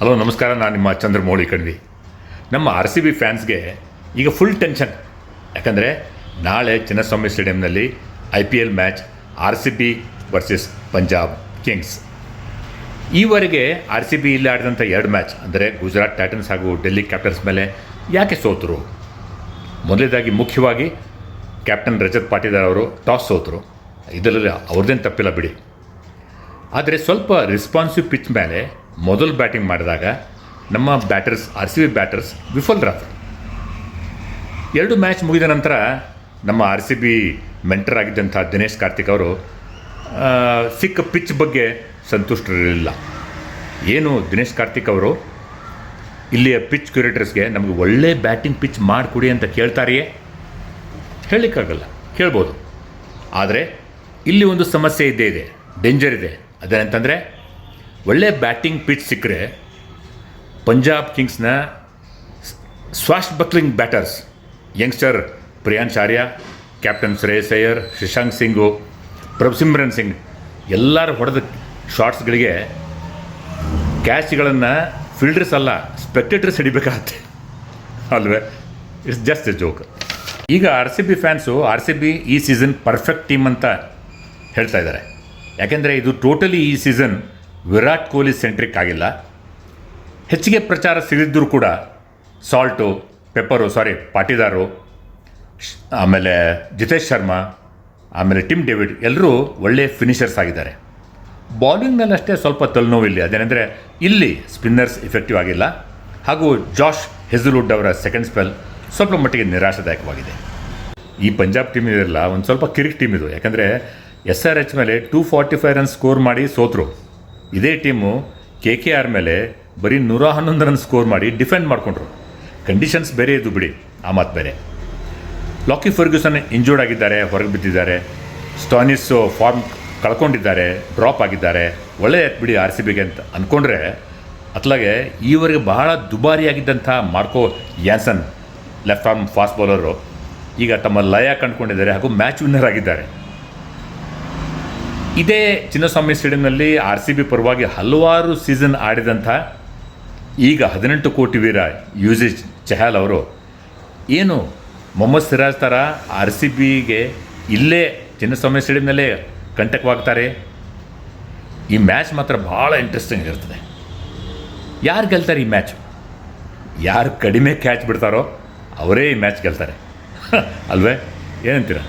Hello ನಮಸ್ಕಾರ, ನಾನು ನಿಮ್ಮ ಚಂದ್ರಮೌಳಿ ಕಣ್ವಿ. ನಮ್ಮ RCB ಫ್ಯಾನ್ಸ್ಗೆ ಈಗ ಫುಲ್ ಟೆನ್ಷನ್. ಯಾಕಂದರೆ ನಾಳೆ ಚಿನ್ನಸ್ವಾಮಿ ಸ್ಟೇಡಿಯಂನಲ್ಲಿ IPL match RCB versus Punjab Kings. ಈವರೆಗೆ RCB ಇಲ್ಲಿ ಆಡಿದಂಥ 2 ಮ್ಯಾಚ್ ಅಂದರೆ ಗುಜರಾತ್ ಟೈಟನ್ಸ್ ಹಾಗೂ ಡೆಲ್ಲಿ ಕ್ಯಾಪಿಟಲ್ಸ್ ಮೇಲೆ ಯಾಕೆ ಸೋತರು? ಮೊದಲನೇದಾಗಿ ಮುಖ್ಯವಾಗಿ ಕ್ಯಾಪ್ಟನ್ ರಜತ್ ಪಾಟಿದಾರ್ ಅವರು ಟಾಸ್ ಸೋತರು. ಇದರಲ್ಲಿ ಅವ್ರದ್ದೇನು ತಪ್ಪಿಲ್ಲ ಬಿಡಿ. ಆದರೆ ಸ್ವಲ್ಪ ರೆಸ್ಪಾನ್ಸಿವ್ ಪಿಚ್ ಮೇಲೆ ಮೊದಲು ಬ್ಯಾಟಿಂಗ್ ಮಾಡಿದಾಗ ನಮ್ಮ ಬ್ಯಾಟರ್ಸ್ RCB ಬ್ಯಾಟರ್ಸ್ ವಿಫಲರಾದರು. 2 ಮ್ಯಾಚ್ ಮುಗಿದ ನಂತರ ನಮ್ಮ RCB ಮೆಂಟರ್ ಆಗಿದ್ದಂಥ ದಿನೇಶ್ ಕಾರ್ತಿಕ್ ಅವರು ಸಿಕ್ಕ ಪಿಚ್ ಬಗ್ಗೆ ಸಂತುಷ್ಟರಿರಲಿಲ್ಲ. ಏನು ದಿನೇಶ್ ಕಾರ್ತಿಕ್ ಅವರು ಇಲ್ಲಿಯ ಪಿಚ್ ಕ್ಯೂರೇಟರ್ಸ್ಗೆ ನಮಗೆ ಒಳ್ಳೆ ಬ್ಯಾಟಿಂಗ್ ಪಿಚ್ ಮಾಡಿಕೊಡಿ ಅಂತ ಕೇಳ್ತಾರೆಯೇ? ಹೇಳಲಿಕ್ಕಾಗಲ್ಲ, ಕೇಳ್ಬೋದು. ಆದರೆ ಇಲ್ಲಿ ಒಂದು ಸಮಸ್ಯೆ ಇದೆ, ಡೇಂಜರ್ ಇದೆ. ಅದೇನಂತಂದರೆ ಒಳ್ಳೆ ಬ್ಯಾಟಿಂಗ್ ಪಿಚ್ ಸಿಕ್ಕರೆ ಪಂಜಾಬ್ ಕಿಂಗ್ಸ್ನ swash buckling batters youngster Priyansh Arya, captain Shreyas Iyer, Shashank Singh, Prabhsimran Singh ಎಲ್ಲರೂ ಹೊಡೆದ ಶಾಟ್ಸ್ಗಳಿಗೆ ಕ್ಯಾಚ್ಗಳನ್ನು ಫೀಲ್ಡರ್ಸ್ ಅಲ್ಲ ಸ್ಪೆಕ್ಟೇಟರ್ಸ್ ಹಿಡಿಬೇಕಾಗತ್ತೆ ಅಲ್ವೇ? It's just a joke. ಈಗ RCB ಫ್ಯಾನ್ಸು RCB ಈ ಸೀಸನ್ ಪರ್ಫೆಕ್ಟ್ ಟೀಮ್ ಅಂತ ಹೇಳ್ತಾ ಇದ್ದಾರೆ. ಯಾಕೆಂದರೆ ಇದು ಟೋಟಲಿ ಈ ಸೀಸನ್ ವಿರಾಟ್ ಕೊಹ್ಲಿ ಸೆಂಟ್ರಿಕ್ ಆಗಿಲ್ಲ. ಹೆಚ್ಚಿಗೆ ಪ್ರಚಾರ ಸಿಗಿದ್ದರೂ ಕೂಡ ಪಾಟಿದಾರು, ಆಮೇಲೆ ಜಿತೇಶ್ ಶರ್ಮಾ, ಆಮೇಲೆ ಟಿಮ್ ಡೇವಿಡ್ ಎಲ್ಲರೂ ಒಳ್ಳೆಯ ಫಿನಿಷರ್ಸ್ ಆಗಿದ್ದಾರೆ. ಬೌಲಿಂಗ್ನಲ್ಲಿ ಅಷ್ಟೇ ಸ್ವಲ್ಪ ತಲೆನೋವಿಲ್ಲ. ಅದೇನೆಂದರೆ ಇಲ್ಲಿ ಸ್ಪಿನ್ನರ್ಸ್ ಎಫೆಕ್ಟಿವ್ ಆಗಿಲ್ಲ. ಹಾಗೂ ಜಾಶ್ ಹೆಜಲ್ವುಡ್ ಅವರ ಸೆಕೆಂಡ್ ಸ್ಪೆಲ್ ಸ್ವಲ್ಪ ಮಟ್ಟಿಗೆ ನಿರಾಶಾದಾಯಕವಾಗಿದೆ. ಈ ಪಂಜಾಬ್ ಟೀಮ್ ಇದೆಲ್ಲ ಒಂದು ಸ್ವಲ್ಪ ಕಿರಿಕ್ ಟೀಮ್ ಇದು. ಯಾಕಂದರೆ SRH ಮೇಲೆ 245 ರನ್ ಸ್ಕೋರ್ ಮಾಡಿ ಸೋತರು. ಇದೇ ಟೀಮು KKR ಮೇಲೆ ಬರೀ 111 ರನ್ ಸ್ಕೋರ್ ಮಾಡಿ ಡಿಫೆಂಡ್ ಮಾಡಿಕೊಂಡ್ರು. ಕಂಡೀಷನ್ಸ್ ಬೇರೆ ಇದು ಬಿಡಿ, ಆ ಮಾತು ಬೇರೆ. ಲಾಕಿ ಫರ್ಗ್ಯೂಸನ್ ಇಂಜೂರ್ಡ್ ಆಗಿದ್ದಾರೆ, ಹೊರಗೆ ಬಿದ್ದಿದ್ದಾರೆ. ಸ್ಟಾನಿಸ್ ಫಾರ್ಮ್ ಕಳ್ಕೊಂಡಿದ್ದಾರೆ, ಡ್ರಾಪ್ ಆಗಿದ್ದಾರೆ. ಒಳ್ಳೆಯ ಬಿಡಿ RCBಗೆ ಅಂತ ಅಂದ್ಕೊಂಡ್ರೆ, ಅತ್ಲಾಗೆ ಈವರೆಗೆ ಬಹಳ ದುಬಾರಿಯಾಗಿದ್ದಂಥ Marco Jansen left arm fast bowler ಈಗ ತಮ್ಮ ಲಯ ಕಂಡುಕೊಂಡಿದ್ದಾರೆ ಹಾಗೂ ಮ್ಯಾಚ್ ವಿನ್ನರ್ ಆಗಿದ್ದಾರೆ. ಇದೇ ಚಿನ್ನಸ್ವಾಮಿ ಸ್ಟೇಡಿಯಂನಲ್ಲಿ RCB ಪರವಾಗಿ ಹಲವಾರು ಸೀಸನ್ ಆಡಿದಂಥ ಈಗ 18 ಕೋಟಿ ವೀರ ಯುಜವೇಂದ್ರ ಚಹಲ್ ಅವರು ಏನು ಮೊಹಮ್ಮದ್ ಸಿರಾಜ್ ಥರ RCBಗೆ ಇಲ್ಲೇ ಚಿನ್ನಸ್ವಾಮಿ ಸ್ಟೇಡಿಯಂನಲ್ಲೇ ಕಂಟಕವಾಗ್ತಾರೆ? ಈ ಮ್ಯಾಚ್ ಮಾತ್ರ ಭಾಳ ಇಂಟ್ರೆಸ್ಟಿಂಗ್ ಇರ್ತದೆ. ಯಾರು ಗೆಲ್ತಾರೆ ಈ ಮ್ಯಾಚ್? ಯಾರು ಕಡಿಮೆ ಕ್ಯಾಚ್ ಬಿಡ್ತಾರೋ ಅವರೇ ಈ ಮ್ಯಾಚ್ ಗೆಲ್ತಾರೆ ಅಲ್ವೇ? ಏನಂತೀರ?